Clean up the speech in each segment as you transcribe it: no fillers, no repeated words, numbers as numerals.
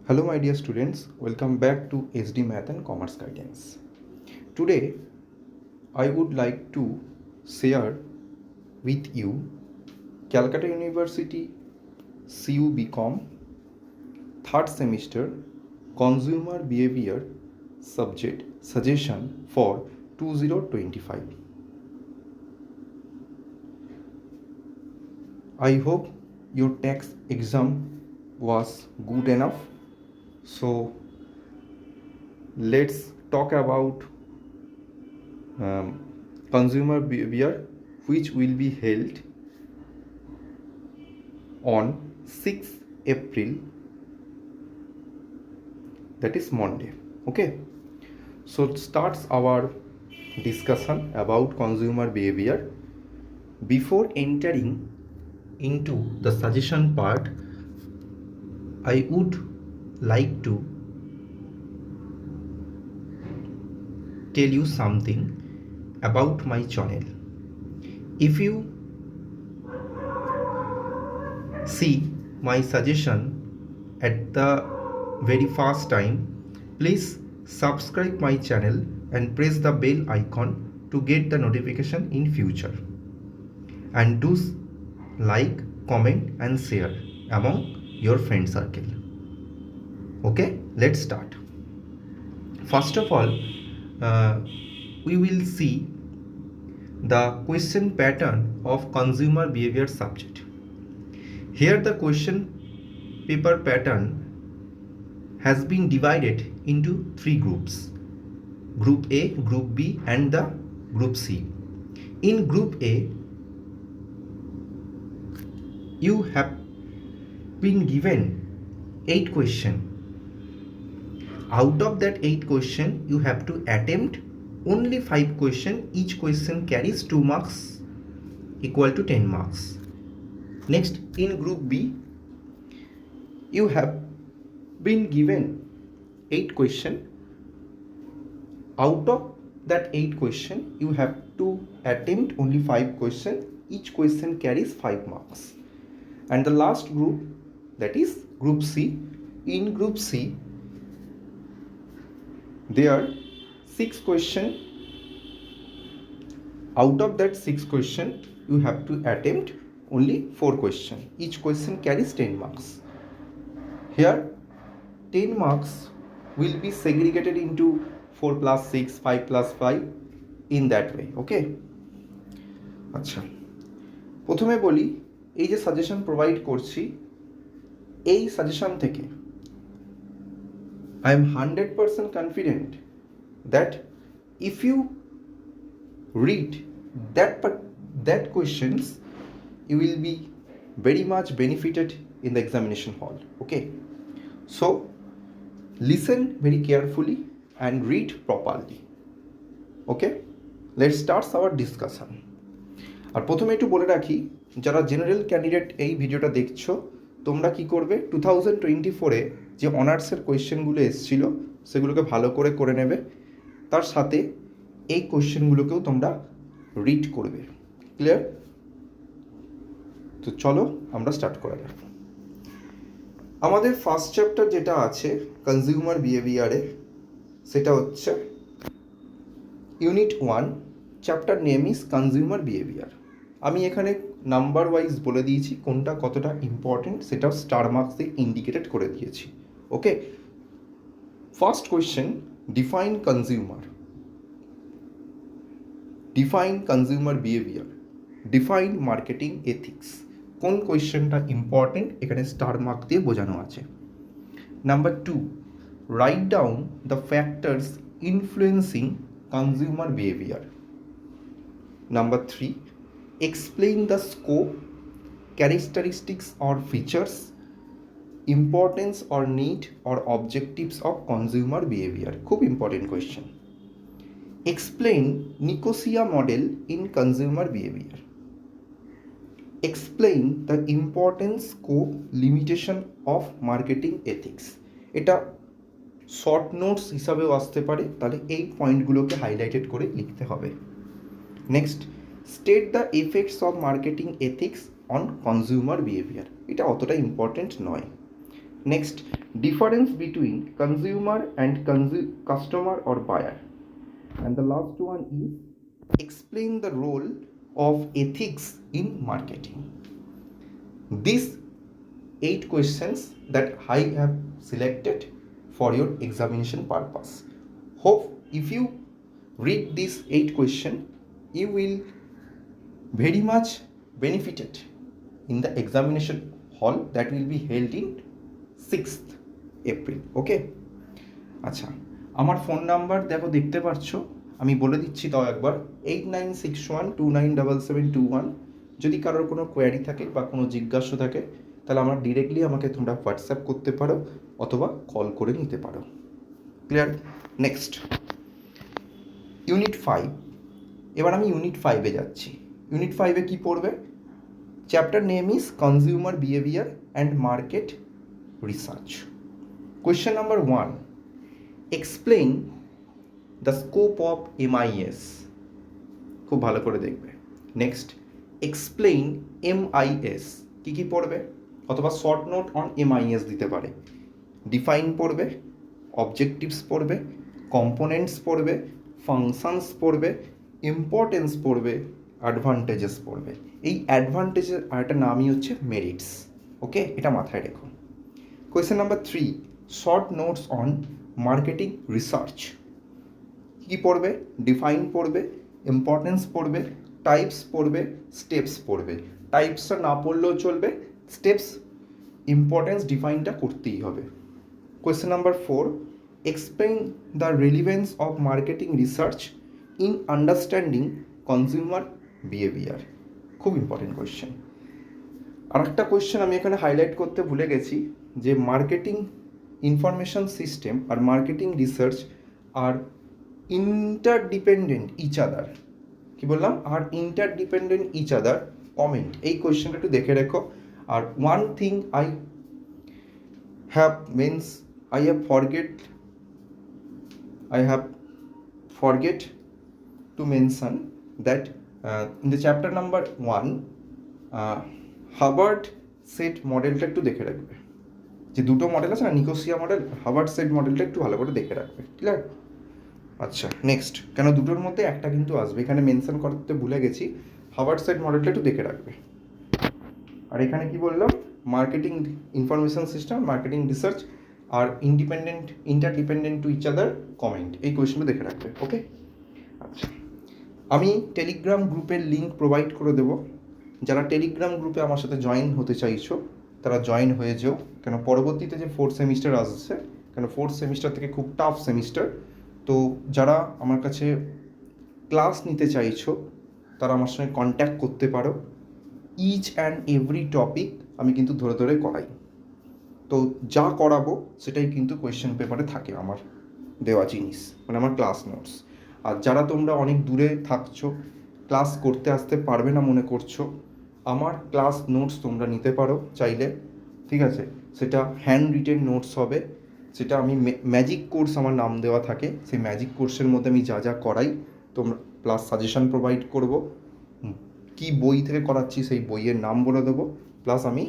Hello, my dear students. Welcome back to SD Math and Commerce Guidance. Today, I would like to share with you Calcutta University CU BCom third semester Consumer Behavior subject suggestion for 2025. I hope your tax exam was good enough. So let's talk about consumer behavior, which will be held on 6th April, that is Monday. Okay, so it starts our discussion about consumer behavior. Before entering into the suggestion part, I would like to tell you something about my channel. If you see my suggestion at the very first time, please subscribe my channel and press the bell icon to get the notification in future, and do like, comment and share among your friend circle. Okay, let's start. First of all, we will see the question pattern of consumer behavior subject. Here the question paper pattern has been divided into three groups: Group A, Group B and the Group C. In Group A, you have been given 8 questions. Out of that 8 questions, you have to attempt only 5 questions. Each question carries 2 marks, equal to 10 marks. Next, in Group B, you have been given 8 questions. Out of that 8 questions, you have to attempt only 5 questions. Each question carries 5 marks. And the last group, that is Group C. In Group C, there are 6 questions. Out of that 6 questions, you have to attempt only 4 questions. Each question carries 10 marks. Here 10 marks will be segregated into 4 plus 6, 5 plus 5, in that way. Okay, আচ্ছা, প্রথমে বলি এই যে suggestion provide করছি, এই suggestion থেকে I am 100% confident that if you read that questions, you will be very much benefited in the examination hall. Okay, so listen very carefully and read properly. Okay, let's start our discussion. আর প্রথমে একটু বলে রাখি, যারা general candidate এই ভিডিওটা দেখছো, তোমরা কি করবে, 2024-এ যে অনার্সের কোয়েশ্চেনগুলো এসেছিল সেগুলোকে ভালো করে করে নেবে, তার সাথে এই কোয়েশ্চেনগুলোকেও তোমরা রিড করবে। ক্লিয়ার? তো চলো আমরা স্টার্ট করা যাক। আমাদের ফার্স্ট চ্যাপ্টার যেটা আছে কনজিউমার বিহেভিয়ারে, সেটা হচ্ছে unit 1, chapter name is consumer behaviour. আমি এখানে নাম্বার ওয়াইজ বলে দিয়েছি কোনটা কতটা ইম্পর্টেন্ট, সেটাও স্টার মার্কস দিয়ে ইন্ডিকেটেড করে দিয়েছি। Okay, first question, define consumer. Define consumer behaviour, define marketing ethics. কোন কোয়েশ্চেনটা ইম্পর্টেন্ট এখানে স্টার মার্ক দিয়ে বোঝানো আছে। Number 2, right down the factors influencing consumer behaviour. Number 3, explain the scope, characteristics or features, importance or need or objectives of consumer behavior. খুব important question. Explain Nicosia model in consumer behavior. Explain the importance, scope, limitation of marketing ethics. এটা short notes হিসাবেও আসতে পারে, তাহলে এই পয়েন্টগুলোকে highlighted করে লিখতে হবে। Next, state the effects of marketing ethics on consumer behaviour. এটা অতটা ইম্পর্টেন্ট নয়। Next, difference between consumer and customer or buyer. And the last one is explain the role of ethics in marketing. These 8 questions that I have selected for your examination purpose. Hope if you read these 8 questions, you will very much benefited in the examination hall that will be held in 6th April. ওকে, আচ্ছা, আমার phone number দেখো দেখতে পাচ্ছ, আমি বলে দিচ্ছি তাও একবার 8961297721। যদি কারোর কোনো কোয়ারি থাকে বা কোনো জিজ্ঞাসা থাকে তাহলে আমার ডিরেক্টলি আমাকে তোমরা হোয়াটসঅ্যাপ করতে পারো অথবা কল করে নিতে পারো। ক্লিয়ার? Next unit 5। এবার আমি ইউনিট 5-এ যাচ্ছি। ইউনিট 5-এ কী পড়বে? Chapter name is consumer behaviour and market research. Question number 1, explain the scope of MIS। খুব ভালো করে দেখবে। Next, explain MIS। কী কী পড়বে? অথবা শর্ট নোট অন MIS দিতে পারে। ডিফাইন পড়বে, অবজেক্টিভস পড়বে, কম্পোনেন্টস পড়বে, ফাংশনস পড়বে, ইম্পর্টেন্স পড়বে, অ্যাডভান্টেজেস পড়বে। এই অ্যাডভান্টেজের আরেকটা নামই হচ্ছে মেরিটস। ওকে, এটা মাথায় রেখো। Question number 3, short notes on marketing research. কী পড়বে? ডিফাইন পড়বে, ইম্পর্টেন্স পড়বে, টাইপস পড়বে, স্টেপস পড়বে। টাইপসটা না পড়লেও চলবে, স্টেপস, ইম্পর্টেন্স, ডিফাইনটা করতেই হবে। Question number 4, explain the relevance of marketing research in understanding consumer behaviour. খুব ইম্পর্টেন্ট কোয়েশ্চেন। আর একটা কোয়েশ্চেন আমি এখানে হাইলাইট করতে ভুলে গেছি, যে মার্কেটিং ইনফরমেশন সিস্টেম আর মার্কেটিং রিসার্চ আর ইন্টারডিপেন্ডেন্ট ইচ আদার। কী বললাম? Are interdependent each other comment. এই কোয়েশ্চেনটা একটু দেখে রেখো। আর one thing I have forget to mention that in the chapter number 1 Harvard set মডেলটা একটু দেখে রাখবে। যে দুটো মডেল আছে না, নিকোসিয়া মডেল, হাবার্ড সেট মডেলটা একটু ভালো করে দেখে রাখবে। ক্লিয়ার? আচ্ছা, নেক্সট, কেন দুটোর মধ্যে একটা কিন্তু আসবে, এখানে মেনশন করতে ভুলে গেছি। হাবার্ড সেট মডেলটা একটু দেখে রাখবে। আর এখানে কি বললাম? Marketing information system, marketing research R interdependent to each other comment. এই কোয়েশ্চেনটা দেখে রাখবে। ওকে, আচ্ছা, আমি টেলিগ্রাম গ্রুপের লিঙ্ক প্রোভাইড করে দেবো। যারা টেলিগ্রাম গ্রুপে আমার সাথে জয়েন হতে চাইছো তারা জয়েন হয়ে যেও, কেন পরবর্তীতে যে 4th সেমিস্টার আসছে, কেন 4th সেমিস্টার থেকে খুব টাফ সেমিস্টার। তো যারা আমার কাছে ক্লাস নিতে চাইছো তারা আমার সঙ্গে কন্ট্যাক্ট করতে পারো। ইচ অ্যান্ড এভরি টপিক আমি কিন্তু ধরে ধরে করাই। তো যা করাবো সেটাই কিন্তু কোয়েশ্চেন পেপারে থাকে আমার দেওয়া জিনিস, মানে আমার ক্লাস নোটস। আর যারা তোমরা অনেক দূরে থাকছো, ক্লাস করতে আসতে পারবে না মনে করছো, আমার ক্লাস নোটস তোমরা নিতে পারো চাইলে। ঠিক আছে? সেটা হ্যান্ড রিটেন নোটস হবে, সেটা আমি ম্যাজিক কোর্স আমার নাম দেওয়া থাকে। সেই ম্যাজিক কোর্সের মধ্যে আমি যা যা করাই তোমরা প্লাস সাজেশন প্রোভাইড করব, কি বই থেকে করাচ্ছি সেই বইয়ের নাম বলে দেবো, প্লাস আমি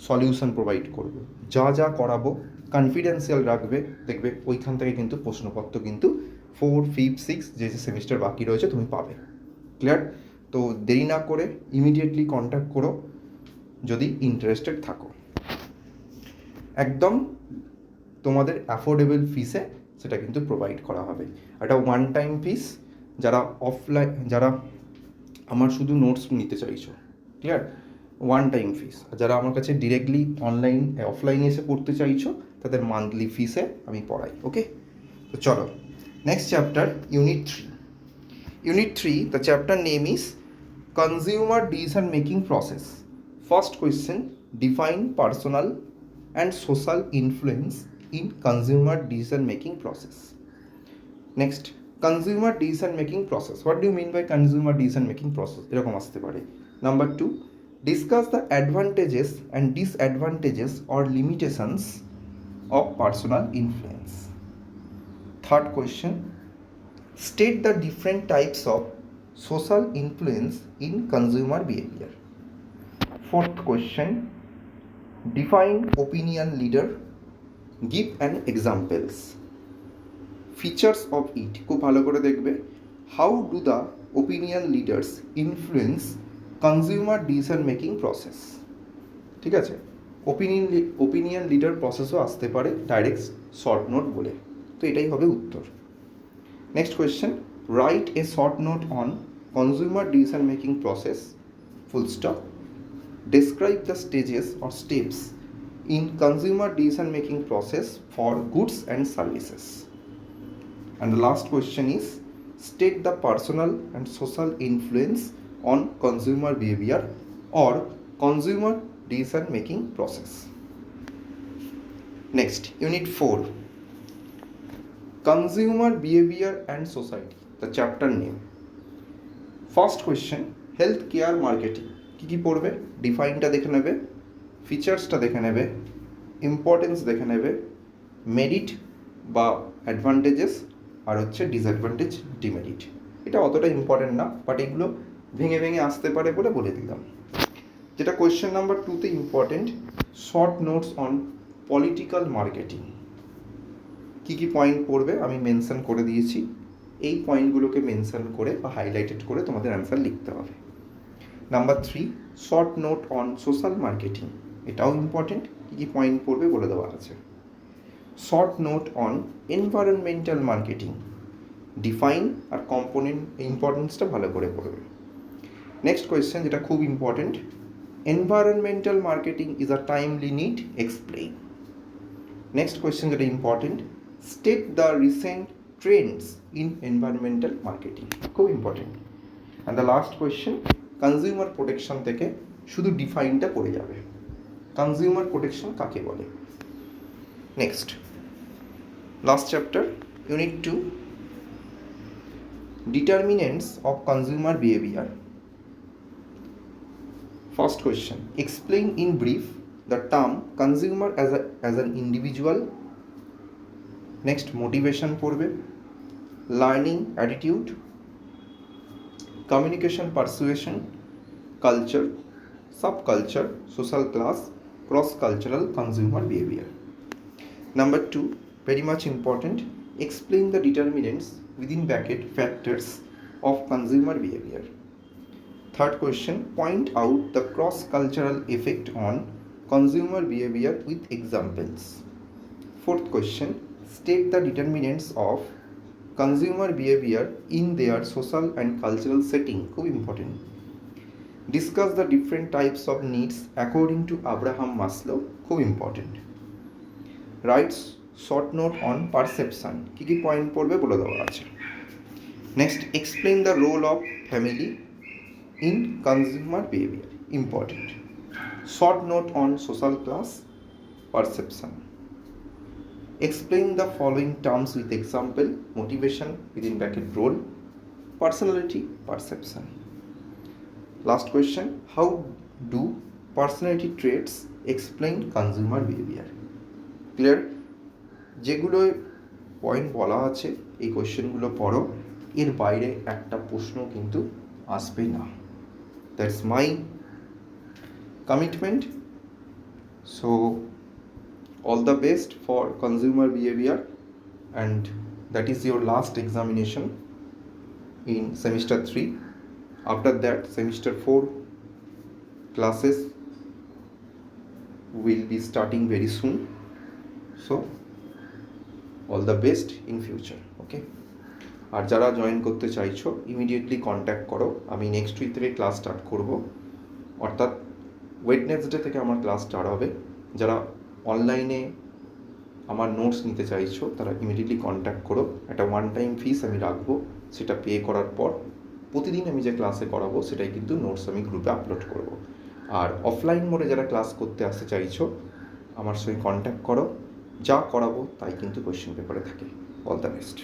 সলিউশন প্রোভাইড করব। যা যা করাবো কনফিডেন্সিয়াল রাখবে, দেখবে ওইখান থেকে কিন্তু প্রশ্নপত্র কিন্তু 4, 5, 6 যে সেমিস্টার বাকি রয়েছে তুমি পাবে। ক্লিয়ার? তো দেরি না করে ইমিডিয়েটলি কন্ট্যাক্ট করো যদি ইন্টারেস্টেড থাকো। একদম তোমাদের অ্যাফোর্ডেবল ফিসে সেটা কিন্তু প্রোভাইড করা হবে। একটা ওয়ান টাইম ফিস, যারা আমার শুধু নোটস নিতে চাইছো, ক্লিয়ার, ওয়ান টাইম ফিস। যারা আমার কাছে ডিরেক্টলি অফলাইনে এসে পড়তে চাইছো তাদের মান্থলি ফিসে আমি পড়াই। ওকে, তো চলো next chapter, unit 3। Unit 3, the chapter name is Consumer Decision Making Process. First question, define personal and social influence in consumer decision making process. Next, consumer decision making process. What do you mean by consumer decision making process? এরকম আসতে পারে। Number 2, discuss the advantages and disadvantages or limitations of personal influence. Third question, state the different types of social influence in consumer behavior. Fourth question, define opinion leader. Give an examples. Features of it খুব ভালো করে দেখবে। How do the opinion leaders influence consumer decision making process. ঠিক আছে, opinion leader প্রসেসও আসতে পারে direct short note বলে, তো এটাই হবে উত্তর। Next question, write a short note on consumer decision making process, full stop. Describe the stages or steps in consumer decision making process for goods and services. And the last question is, state the personal and social influence on consumer behavior or consumer decision making process. Next, unit 4, consumer behavior and society, the chapter name. First question, health care marketing কী কী পড়বে, ডিফাইনটা দেখে নেবে, ফিচার্সটা দেখে নেবে, importance দেখে নেবে, merit বা advantages, আর হচ্ছে disadvantage demerit. এটা অতটা ইম্পর্টেন্ট না, বাট এগুলো ভেঙে ভেঙে আসতে পারে বলে বলে দিলাম। যেটা কোয়েশ্চেন নাম্বার 2তে important, short notes on political marketing. কী কী পয়েন্ট পড়বে আমি মেনশন করে দিয়েছি, এই পয়েন্টগুলোকে মেনশন করে বা হাইলাইটেড করে তোমাদের অ্যান্সার লিখতে হবে। Number 3, short note on social marketing, এটাও ইম্পর্টেন্ট, কী কী পয়েন্ট পড়বে বলে দেওয়া আছে। Short note on environmental marketing, define আর কম্পোনেন্ট ইম্পর্টেন্সটা ভালো করে পড়বে। নেক্সট কোয়েশ্চেন যেটা খুব important, environmental marketing is a timely need, explain. Next question যেটা important, state the recent trends in environmental marketing, খুব important. And the last question, consumer protection থেকে শুধু ডিফাইনটা পড়ে যাবে, কনজিউমার প্রোটেকশন কাকে বলে। Next, last chapter, unit 2, determinants of consumer behaviour. First question, explain in brief the term consumer as an individual. Next, motivation পড়বে, learning attitude, communication persuasion, culture, subculture, social class, cross-cultural consumer behavior. Number 2, very much important, explain the determinants within bracket factors of consumer behavior. Third question, point out the cross-cultural effect on consumer behavior with examples. Fourth question, state the determinants of consumer behavior in their social and cultural setting, খুব important. Discuss the different types of needs according to Abraham Maslow, খুব important. Rights short note on perception, কী কী point পড়বে বলে দেওয়া আছে। Next, explain the role of family in consumer behaviour, important. Short note on social class, perception. Explain the following terms with example, motivation within bracket role, personality, perception. Last question, how do personality traits explain consumer behavior? Clear? যেগুলো point বলা আছে এই কোয়েশ্চেনগুলো পড়ো, এর বাইরে একটা প্রশ্ন কিন্তু আসবে না, that's my commitment. So all the best for consumer behavior, and that is your last examination in semester 3. After that, semester 4 classes will be starting very soon, so all the best in future. Okay, আর যারা join করতে চাইছো immediately contact করো, আমি next week থেকে class start করব, অর্থাৎ Wednesday থেকে আমার ক্লাস স্টার্ট হবে। যারা অনলাইনে আমার নোটস নিতে চাইছো তারা ইমিডিয়েটলি কন্ট্যাক্ট করো, একটা ওয়ান টাইম ফিস আমি রাখবো, সেটা পে করার পর প্রতিদিন আমি যে ক্লাসে করাবো সেটাই কিন্তু নোটস আমি গ্রুপে আপলোড করব। আর অফলাইন মোডে যারা ক্লাস করতে আসতে চাইছো আমার সঙ্গে কন্ট্যাক্ট করো, যা করাবো তাই কিন্তু কোয়েশ্চেন পেপারে থাকে। All the best.